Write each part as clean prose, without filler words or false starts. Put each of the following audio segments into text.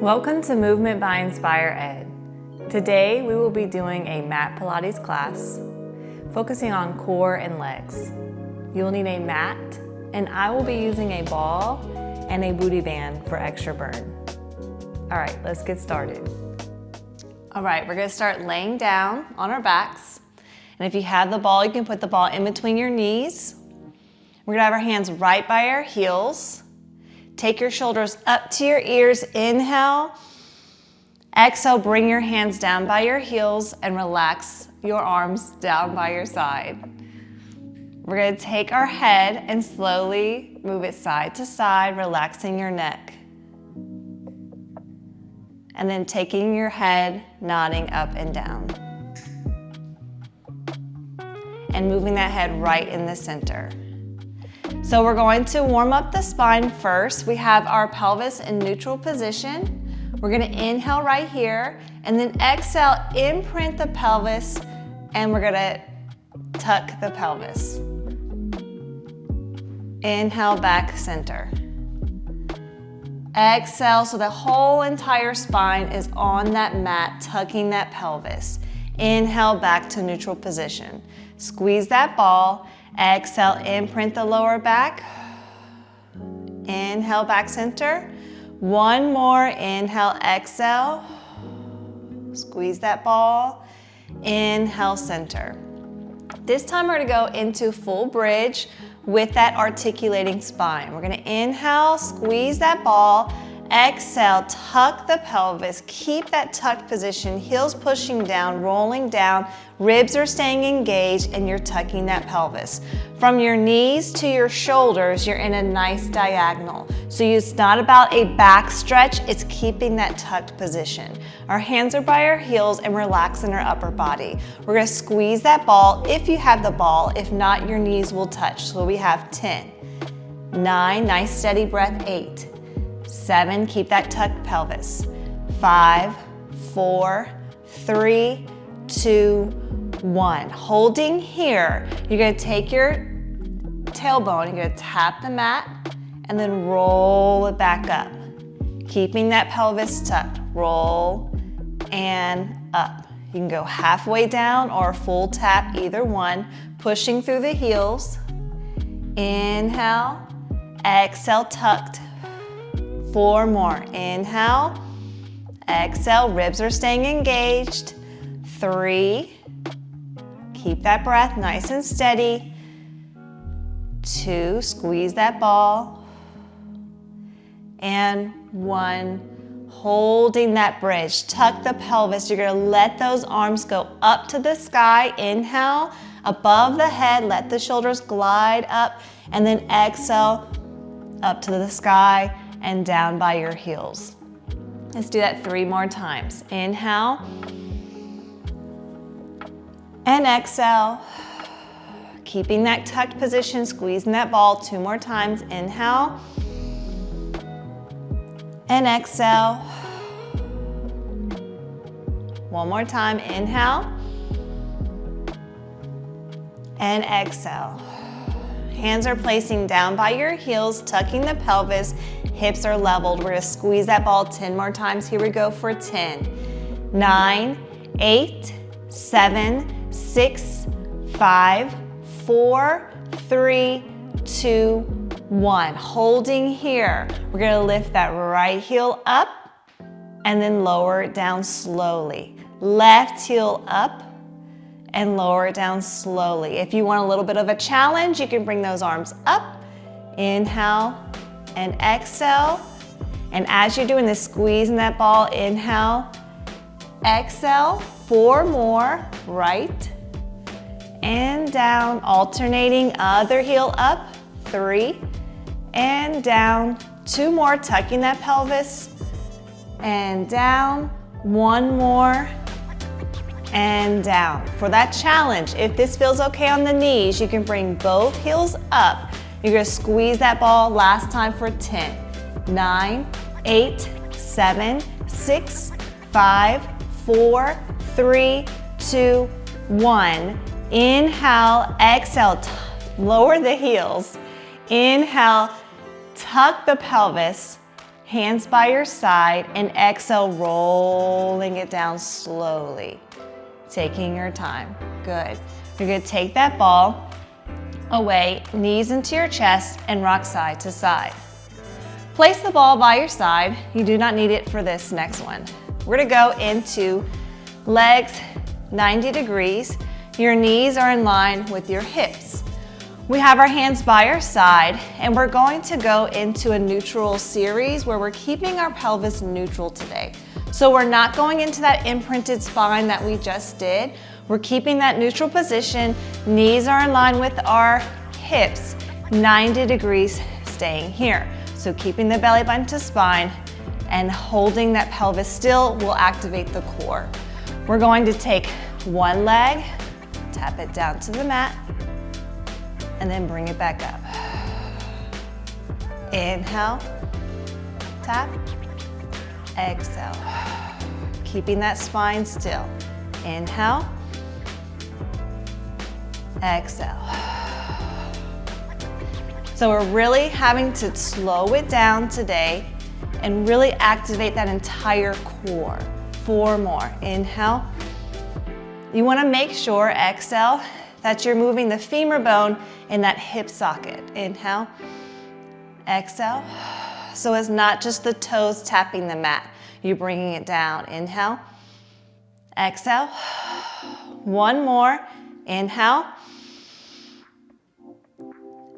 Welcome to Movement by Inspire Ed. Today we will be doing a mat Pilates class focusing on core and legs. You will need a mat, and I will be using a ball and a booty band for extra burn. All right, let's get started. All right, we're gonna start laying down on our backs. And if you have the ball, you can put the ball in between your knees. We're gonna have our hands right by our heels. Take your shoulders up to your ears, inhale. Exhale, bring your hands down by your heels and relax your arms down by your side. We're gonna take our head and slowly move it side to side, relaxing your neck. And then taking your head, nodding up and down. And moving that head right in the center. So we're going to warm up the spine first. We have our pelvis in neutral position. We're gonna inhale right here, and then exhale, imprint the pelvis, and we're gonna tuck the pelvis. Inhale, back center. Exhale, so the whole entire spine is on that mat, tucking that pelvis. Inhale, back to neutral position. Squeeze that ball. Exhale, imprint the lower back. Inhale, back center. One more, inhale, exhale. Squeeze that ball. Inhale, center. This time we're gonna go into full bridge with that articulating spine. We're gonna inhale, squeeze that ball. Exhale, tuck the pelvis, keep that tucked position, heels pushing down, rolling down, ribs are staying engaged, and you're tucking that pelvis. From your knees to your shoulders, you're in a nice diagonal. So it's not about a back stretch, it's keeping that tucked position. Our hands are by our heels and relaxing our upper body. We're gonna squeeze that ball if you have the ball, if not, your knees will touch. So we have 10, 9, nice steady breath, 8, 7, keep that tucked pelvis. 5, 4, 3, 2, 1. Holding here, you're gonna take your tailbone, you're gonna tap the mat, and then roll it back up. Keeping that pelvis tucked. Roll and up. You can go halfway down or full tap, either one. Pushing through the heels. Inhale, exhale, tucked. 4 more. Inhale, exhale, ribs are staying engaged. 3, keep that breath nice and steady. 2, squeeze that ball. And 1, holding that bridge. Tuck the pelvis. You're gonna let those arms go up to the sky. Inhale, above the head, let the shoulders glide up, and then exhale, up to the sky and down by your heels. Let's do that 3 more times. Inhale and exhale. Keeping that tucked position, squeezing that ball 2 more times. Inhale and exhale. 1 more time. Inhale and exhale. Hands are placing down by your heels, tucking the pelvis. Hips are leveled. We're gonna squeeze that ball 10 more times. Here we go for 10, 9, 8, 7, 6, 5, 4, 3, 2, 1. Holding here. We're gonna lift that right heel up and then lower it down slowly. Left heel up and lower it down slowly. If you want a little bit of a challenge, you can bring those arms up. Inhale and exhale. And as you're doing this, squeezing that ball, inhale, exhale. 4 more, right and down, alternating, other heel up. 3 and down. 2 more, tucking that pelvis and down. 1 more and down. For that challenge, if this feels okay on the knees, you can bring both heels up. You're gonna squeeze that ball last time for 10, 9, 8, 7, 6, 5, 4, 3, 2, 1. Inhale, exhale, lower the heels. Inhale, tuck the pelvis. Hands by your side, and exhale, rolling it down slowly. Taking your time. Good. You're gonna take that ball away, knees into your chest, and rock side to side. Place the ball by your side. You do not need it for this next one. We're gonna go into legs 90 degrees. Your knees are in line with your hips. We have our hands by our side, and we're going to go into a neutral series where we're keeping our pelvis neutral today. So we're not going into that imprinted spine that we just did. We're keeping that neutral position. Knees are in line with our hips, 90 degrees staying here. So keeping the belly button to spine and holding that pelvis still will activate the core. We're going to take one leg, tap it down to the mat, and then bring it back up. Inhale, tap, exhale. Keeping that spine still. Inhale, exhale. So we're really having to slow it down today and really activate that entire core. 4 more. Inhale. You want to make sure, exhale, that you're moving the femur bone in that hip socket. Inhale, exhale. So it's not just the toes tapping the mat. You're bringing it down. Inhale, exhale. 1 more. Inhale,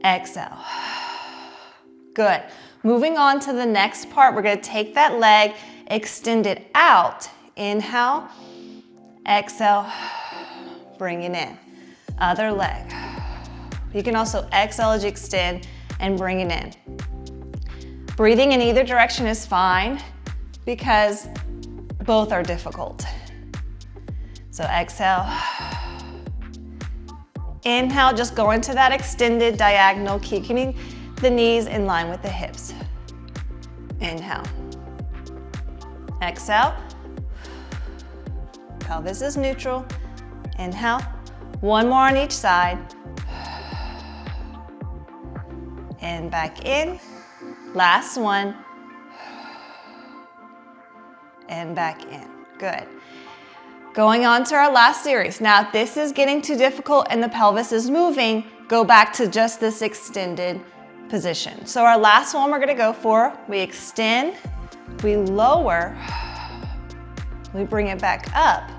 exhale. Good. Moving on to the next part, we're going to take that leg, extend it out. Inhale, exhale, bring it in. Other leg. You can also exhale as you extend and bring it in. Breathing in either direction is fine because both are difficult. So exhale. Inhale, just go into that extended diagonal, keeping the knees in line with the hips. Inhale. Exhale. Pelvis is neutral. Inhale. 1 more on each side. And back in. Last one. And back in. Good. Going on to our last series. Now, if this is getting too difficult and the pelvis is moving, go back to just this extended position. So our last one we're gonna go for, we extend, we lower, we bring it back up,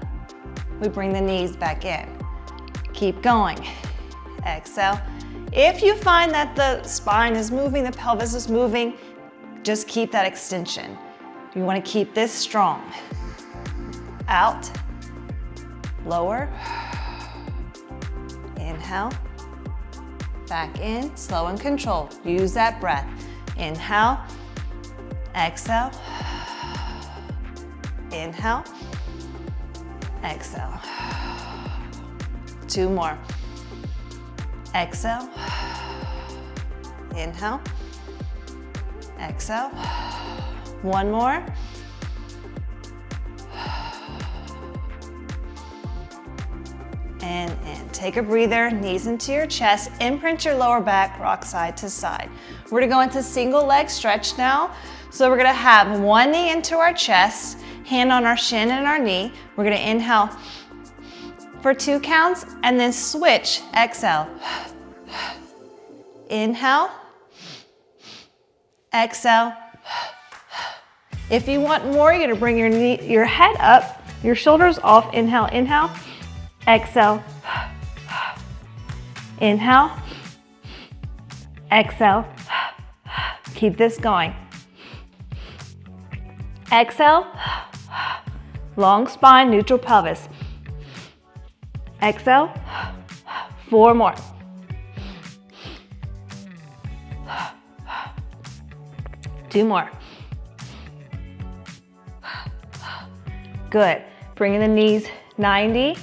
we bring the knees back in. Keep going. Exhale. If you find that the spine is moving, the pelvis is moving, just keep that extension. You wanna keep this strong. Out, lower, inhale, back in, slow and controlled. Use that breath. Inhale, exhale, inhale, exhale. 2 more. Exhale, inhale, exhale. 1 more. And in. Take a breather, knees into your chest, imprint your lower back, rock side to side. We're gonna go into single leg stretch now. So we're gonna have one knee into our chest, hand on our shin and our knee. We're gonna inhale for 2 counts and then switch, exhale. Inhale, exhale. If you want more, you're gonna bring your head up, your shoulders off. Inhale, inhale, exhale. Inhale, exhale. Keep this going. Exhale, long spine, neutral pelvis. Exhale, 4 more. Two more. Good. Bringing the knees 90,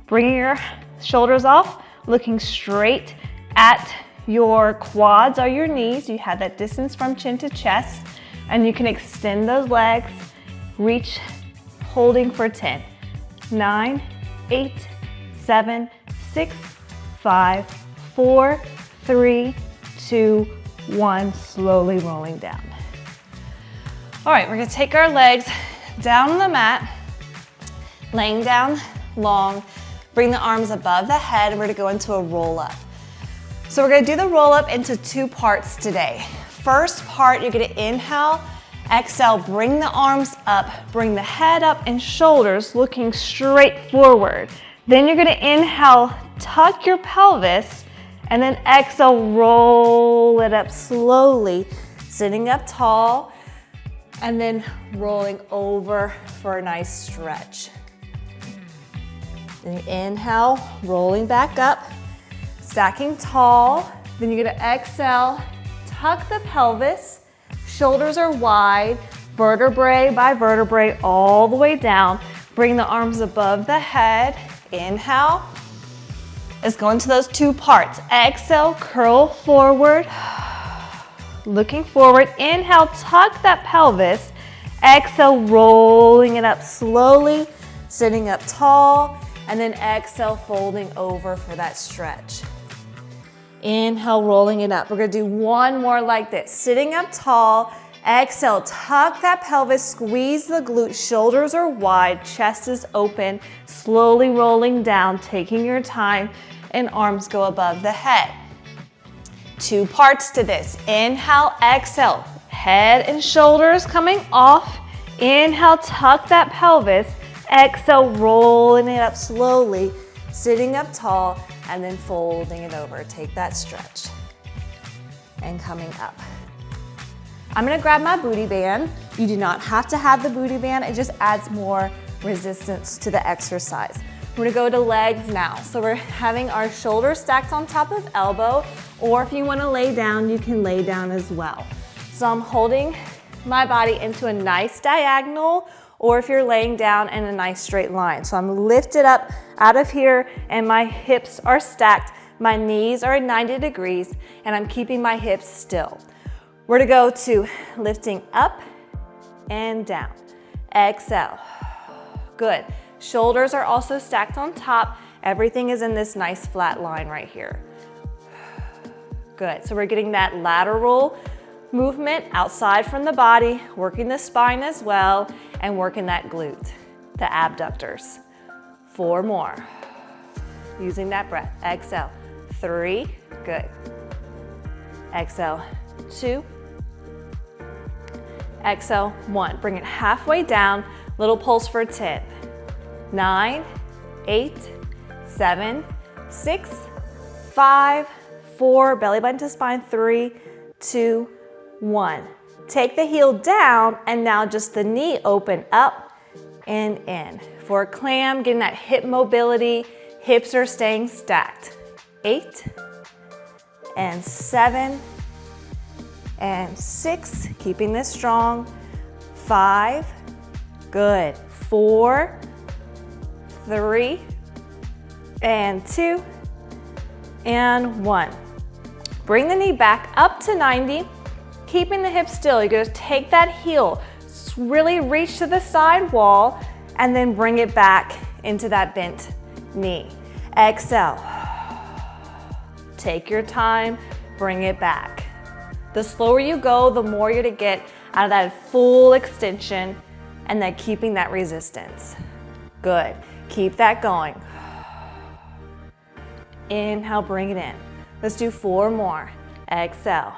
bringing your shoulders off, looking straight at your quads or your knees. You have that distance from chin to chest, and you can extend those legs, reach, holding for 10, 9, 8, 7, 6, 5, 4, 3, 2, 1, slowly rolling down. All right, we're gonna take our legs down on the mat, laying down long, bring the arms above the head, and we're gonna go into a roll up. So we're gonna do the roll up into two parts today. First part, you're gonna inhale, exhale, bring the arms up, bring the head up and shoulders looking straight forward. Then you're gonna inhale, tuck your pelvis, and then exhale, roll it up slowly, sitting up tall, and then rolling over for a nice stretch. Then you inhale, rolling back up, stacking tall. Then you're gonna exhale, tuck the pelvis, shoulders are wide, vertebrae by vertebrae all the way down. Bring the arms above the head, inhale. Let's go into those two parts. Exhale, curl forward, looking forward. Inhale, tuck that pelvis. Exhale, rolling it up slowly, sitting up tall, and then exhale, folding over for that stretch. Inhale, rolling it up. We're gonna do one more like this. Sitting up tall, exhale, tuck that pelvis, squeeze the glutes, shoulders are wide, chest is open, slowly rolling down, taking your time, and arms go above the head. Two parts to this. Inhale, exhale, head and shoulders coming off. Inhale, tuck that pelvis. Exhale, rolling it up slowly, sitting up tall, and then folding it over. Take that stretch. And coming up. I'm gonna grab my booty band. You do not have to have the booty band. It just adds more resistance to the exercise. We're gonna go to legs now. So we're having our shoulders stacked on top of elbow, or if you wanna lay down, you can lay down as well. So I'm holding my body into a nice diagonal, or if you're laying down in a nice straight line. So I'm lifted up out of here and my hips are stacked. My knees are at 90 degrees and I'm keeping my hips still. We're gonna go to lifting up and down. Exhale. Good. Shoulders are also stacked on top. Everything is in this nice flat line right here. Good. So we're getting that lateral movement outside from the body, working the spine as well, and working that glute, the abductors. 4 more. Using that breath. Exhale. 3. Good. Exhale. 2. Exhale. 1. Bring it halfway down. Little pulse for 10. 9, 8, 7, 6, 5, 4. Belly button to spine. 3, 2, 1. Take the heel down and now just the knee open up and in. For a clam, getting that hip mobility, hips are staying stacked. 8 and 7 and 6, keeping this strong. 5, good. 4, 3 and 2 and 1. Bring the knee back up to 90. Keeping the hips still, you're gonna take that heel, really reach to the side wall, and then bring it back into that bent knee. Exhale. Take your time, bring it back. The slower you go, the more you're gonna get out of that full extension and then keeping that resistance. Good. Keep that going. Inhale, bring it in. Let's do 4 more. Exhale.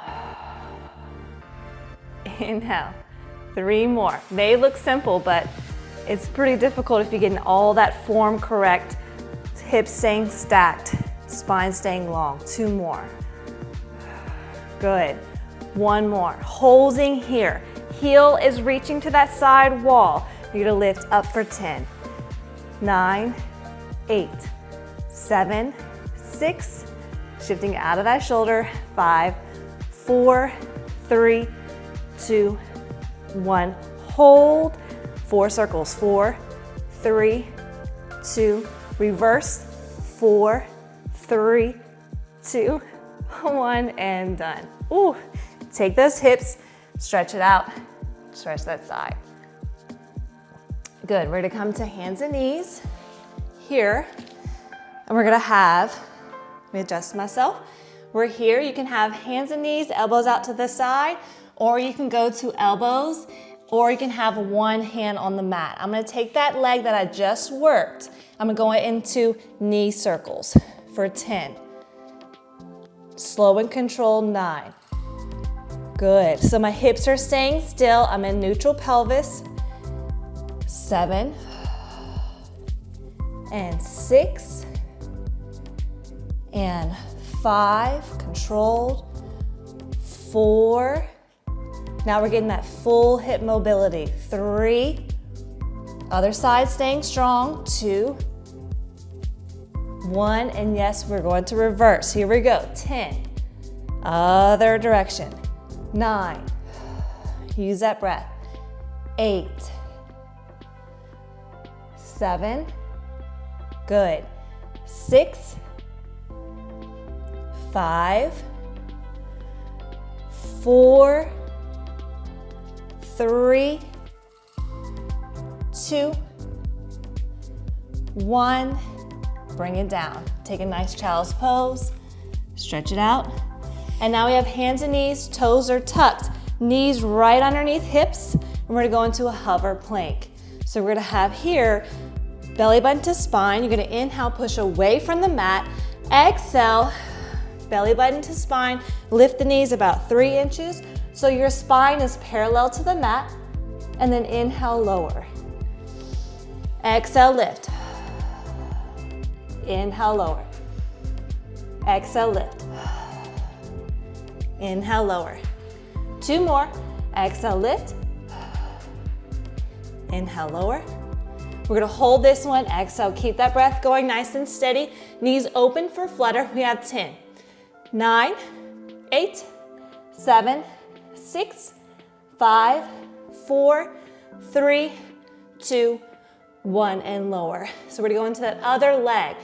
Inhale. 3 more. They look simple, but it's pretty difficult if you're getting all that form correct. Hips staying stacked, spine staying long. 2 more. Good. 1 more. Holding here. Heel is reaching to that side wall. You're gonna lift up for 10. 9, 8, 7, 6. Shifting out of that shoulder. 5, 4, 3, 2, 1. Hold. 4 circles. 4, 3, 2. Reverse. 4, 3, 2, 1, and done. Ooh. Take those hips, stretch it out, stretch that side. Good. We're gonna come to hands and knees here, and we're gonna have, let me adjust myself. We're here. You can have hands and knees, elbows out to the side, or you can go to elbows or you can have one hand on the mat. I'm gonna take that leg that I just worked, I'm gonna go into knee circles for 10. Slow and controlled, 9. Good, so my hips are staying still. I'm in neutral pelvis. 7 and 6 and 5, controlled. 4, now we're getting that full hip mobility. 3, other side staying strong. 2, 1, and yes, we're going to reverse. Here we go. 10, other direction. 9, use that breath. 8, 7, good. 6, 5, 4, 3, 2, 1. Bring it down. Take a nice child's pose. Stretch it out. And now we have hands and knees, toes are tucked, knees right underneath hips, and we're gonna go into a hover plank. So we're gonna have here, belly button to spine. You're gonna inhale, push away from the mat. Exhale, belly button to spine. Lift the knees about 3 inches so your spine is parallel to the mat. And then inhale, lower. Exhale, lift. Inhale, lower. Exhale, lift. Inhale, lower. 2 more. Exhale, lift. Inhale, lower. We're gonna hold this one. Exhale, keep that breath going nice and steady. Knees open for flutter. We have 10, 9, 8, 7, 6, 5, 4, 3, 2, 1, and lower. So we're gonna go into that other leg.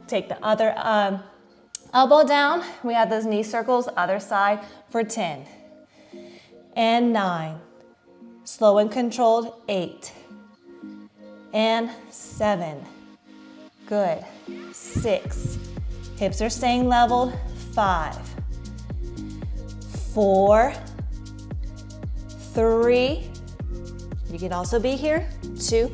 Take the other elbow down. We have those knee circles, other side for 10 and 9. Slow and controlled, 8 and 7. Good. 6. Hips are staying leveled. 5, 4, 3. You can also be here. 2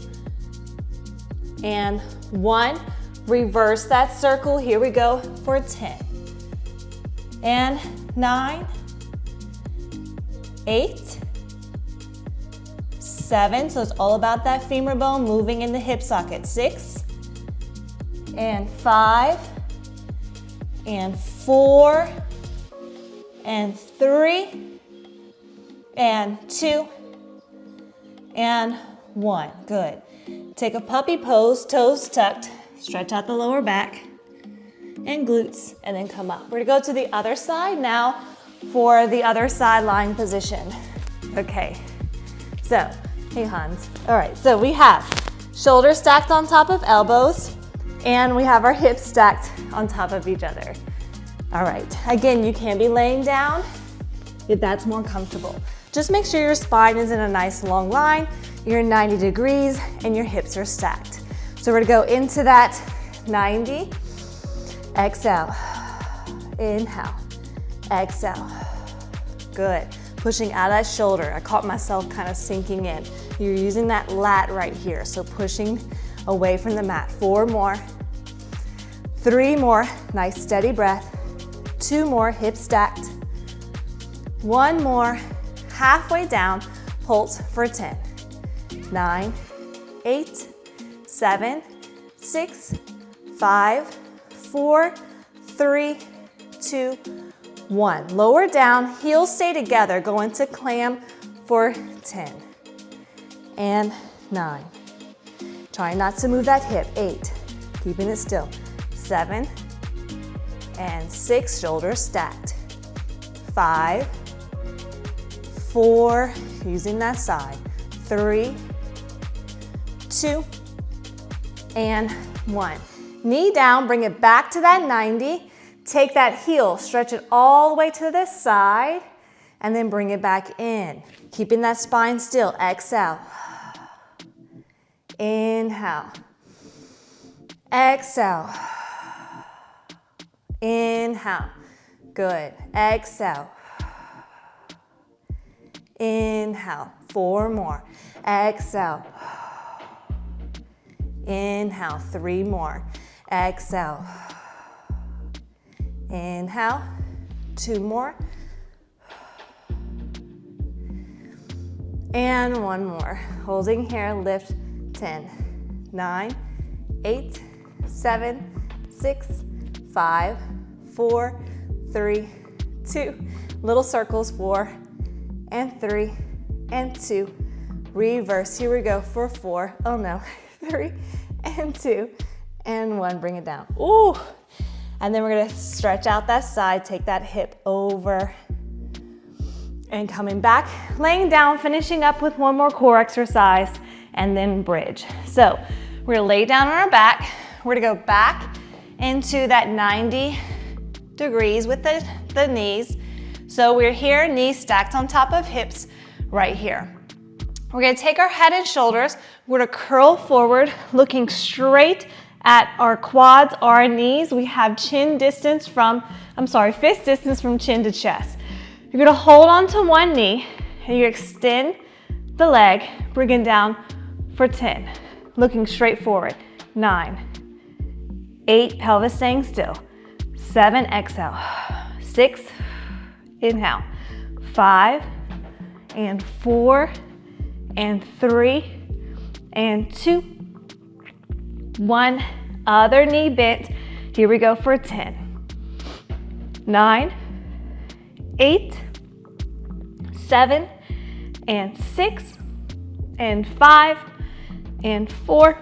and 1. Reverse that circle. Here we go for 10 and 9, 8, 7. So it's all about that femur bone moving in the hip socket. 6 and 5 and 4 and 3 and 2 and 1. Good. Take a puppy pose, toes tucked. Stretch out the lower back and glutes, and then come up. We're gonna go to the other side now for the other side lying position. Okay, so, hey Hans. All right, so we have shoulders stacked on top of elbows, and we have our hips stacked on top of each other. All right, again, you can be laying down if that's more comfortable. Just make sure your spine is in a nice long line, you're 90 degrees, and your hips are stacked. So we're gonna go into that 90, exhale, inhale, exhale, good. Pushing out of that shoulder. I caught myself kind of sinking in. You're using that lat right here, so pushing away from the mat. 4 more, 3 more, nice steady breath. 2 more, hips stacked. 1 more, halfway down, pulse for 10, 9, 8, 7, 6, 5, 4, 3, 2, 1. Lower down, heels stay together. Go into clam for 10 and 9. Try not to move that hip. 8, keeping it still. 7 and 6, shoulders stacked. 5, 4, using that side. 3, 2, and 1. Knee down, bring it back to that 90. Take that heel, stretch it all the way to this side, and then bring it back in. Keeping that spine still. Exhale. Inhale. Exhale. Inhale. Good. Exhale. Inhale. 4 more. Exhale. Inhale, 3 more. Exhale. Inhale, 2 more. And 1 more. Holding here, lift 10, 9, 8, 7, 6, 5, 4, 3, 2. Little circles, 4 and 3 and 2. Reverse, here we go for 4. Oh no, 3 and 2 and 1. Bring it down. Ooh. And then we're gonna stretch out that side, take that hip over and coming back, laying down, finishing up with 1 more core exercise and then bridge. So we're gonna lay down on our back. We're gonna go back into that 90 degrees with the knees. So we're here, knees stacked on top of hips right here. We're gonna take our head and shoulders. We're gonna curl forward, looking straight at our quads, our knees. We have fist distance from chin to chest. You're gonna hold on to one knee and you extend the leg, bringing down for 10. Looking straight forward. 9, 8, pelvis staying still. 7, exhale. 6, inhale. 5, and 4, and 3, and 2, 1. Other knee bent. Here we go for 10. 9, 8, 7, and 6, and 5, and 4,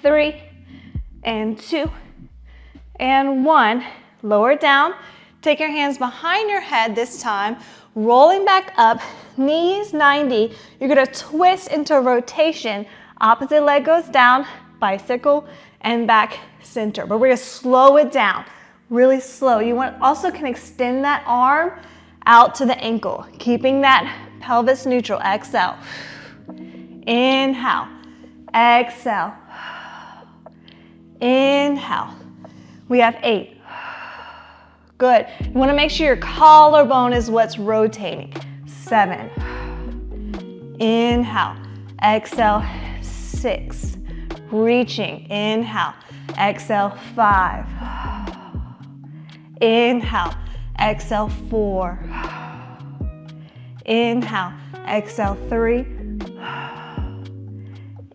3, and 2, and 1. Lower down. Take your hands behind your head this time, rolling back up, knees 90. You're gonna twist into rotation. Opposite leg goes down, bicycle, and back center. But we're gonna slow it down, really slow. You also can extend that arm out to the ankle, keeping that pelvis neutral. Exhale. Inhale. Exhale. Inhale. We have 8. Good. You want to make sure your collarbone is what's rotating. 7. Inhale. Exhale. 6. Reaching. Inhale. Exhale. 5. Inhale. Exhale. 4. Inhale. Exhale. 3.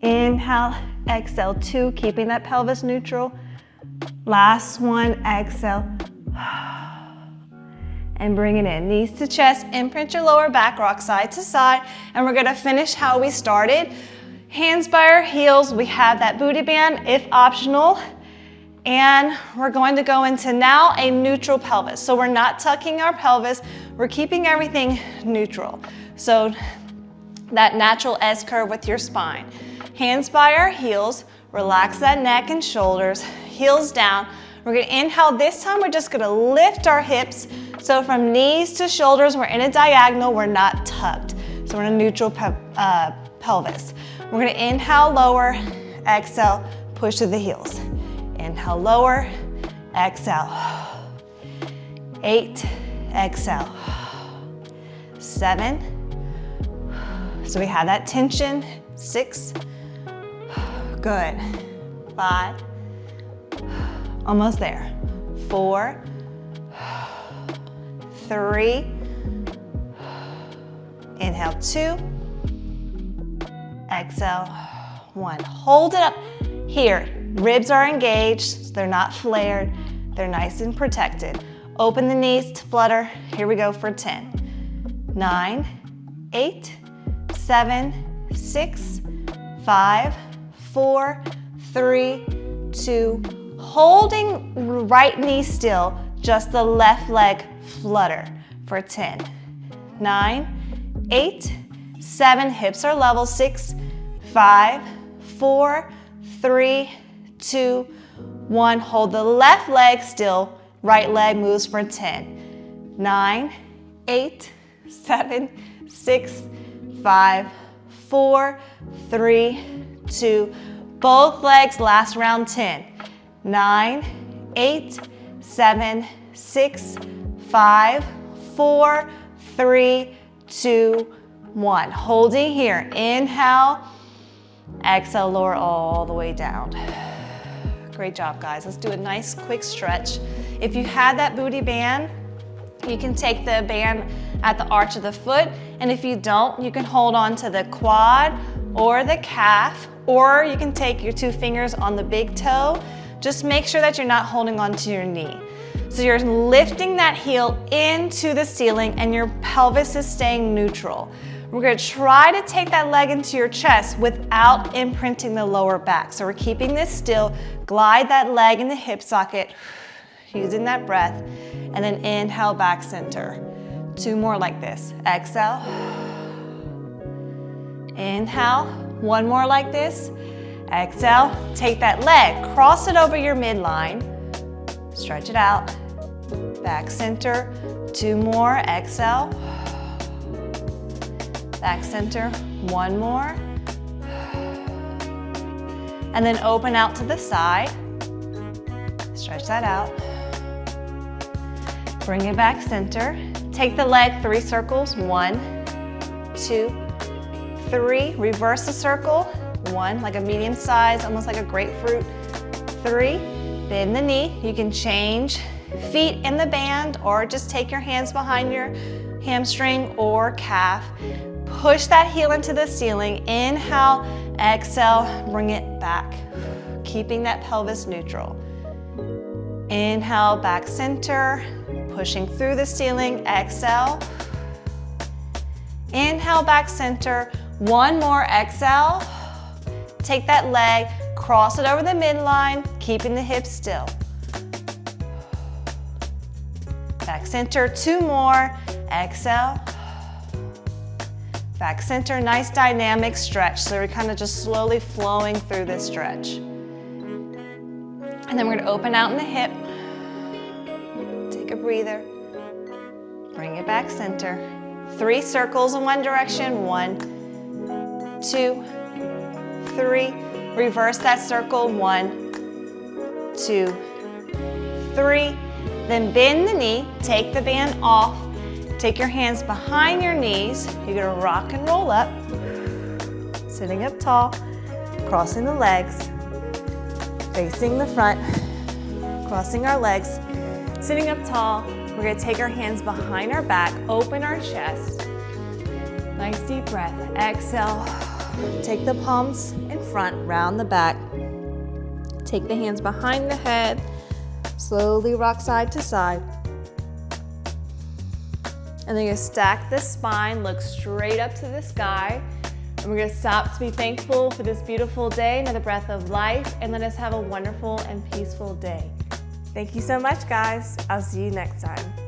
Inhale. Exhale. 2. Keeping that pelvis neutral. Last one. Exhale. And bring it in. Knees to chest. Imprint your lower back. Rock side to side. And we're going to finish how we started. Hands by our heels. We have that booty band if optional. And we're going to go into now a neutral pelvis. So we're not tucking our pelvis. We're keeping everything neutral. So that natural S curve with your spine. Hands by our heels. Relax that neck and shoulders. Heels down. We're going to inhale. This time we're just going to lift our hips. So from knees to shoulders, we're in a diagonal. We're not tucked. So we're in a neutral pelvis. We're going to inhale, lower, exhale, push to the heels. Inhale, lower, exhale. 8, exhale. 7. So we have that tension. 6. Good. 5. Almost there. 4. 3. Inhale, 2. Exhale, 1. Hold it up here. Ribs are engaged, so they're not flared. They're nice and protected. Open the knees to flutter. Here we go for 10. 9, 8, 7, 6, 5, 4, 3, 2. Holding right knee still, just the left leg flutter for 10. 9, 8, 7, hips are level. 6, 5, 4, 3, 2, 1. Hold the left leg still, right leg moves for 10. 9, 8, 7, 6, 5, 4, 3, 2. Both legs, last round 10. 9, 8, 7, 6, 5, 4, 3, 2, 1. Holding here. Inhale. Exhale, lower all the way down. Great job, guys. Let's do a nice quick stretch. If you had that booty band, you can take the band at the arch of the foot, and if you don't, you can hold on to the quad or the calf, or you can take your 2 fingers on the big toe. Just make sure that you're not holding on to your knee. So you're lifting that heel into the ceiling and your pelvis is staying neutral. We're gonna try to take that leg into your chest without imprinting the lower back. So we're keeping this still. Glide that leg in the hip socket, using that breath, and then inhale, back center. 2 more like this. Exhale. Inhale. 1 more like this. Exhale. Take that leg, cross it over your midline. Stretch it out. Back center. 2 more. Exhale. Back center. 1 more. And then open out to the side. Stretch that out. Bring it back center. Take the leg 3 circles. 1, 2, 3. Reverse the circle. 1, like a medium size, almost like a grapefruit. 3. Bend the knee. You can change feet in the band or just take your hands behind your hamstring or calf. Push that heel into the ceiling. Inhale, exhale, bring it back. Keeping that pelvis neutral. Inhale, back center. Pushing through the ceiling. Exhale. Inhale, back center. 1 more. Exhale. Take that leg, cross it over the midline, keeping the hips still. Back center, 2 more. Exhale. Back center, nice dynamic stretch. So we're kind of just slowly flowing through this stretch. And then we're gonna open out in the hip. Take a breather. Bring it back center. 3 circles in one direction. 1, 2, 3. Reverse that circle. 1, 2, 3. Then bend the knee, take the band off, take your hands behind your knees. You're gonna rock and roll up, sitting up tall, crossing the legs, facing the front, crossing our legs, sitting up tall. We're gonna take our hands behind our back, open our chest. Nice deep breath. Exhale. Take the palms in front, round the back. Take the hands behind the head. Slowly rock side to side. And then you're gonna stack the spine, look straight up to the sky. And we're gonna stop to be thankful for this beautiful day, another breath of life, and let us have a wonderful and peaceful day. Thank you so much, guys. I'll see you next time.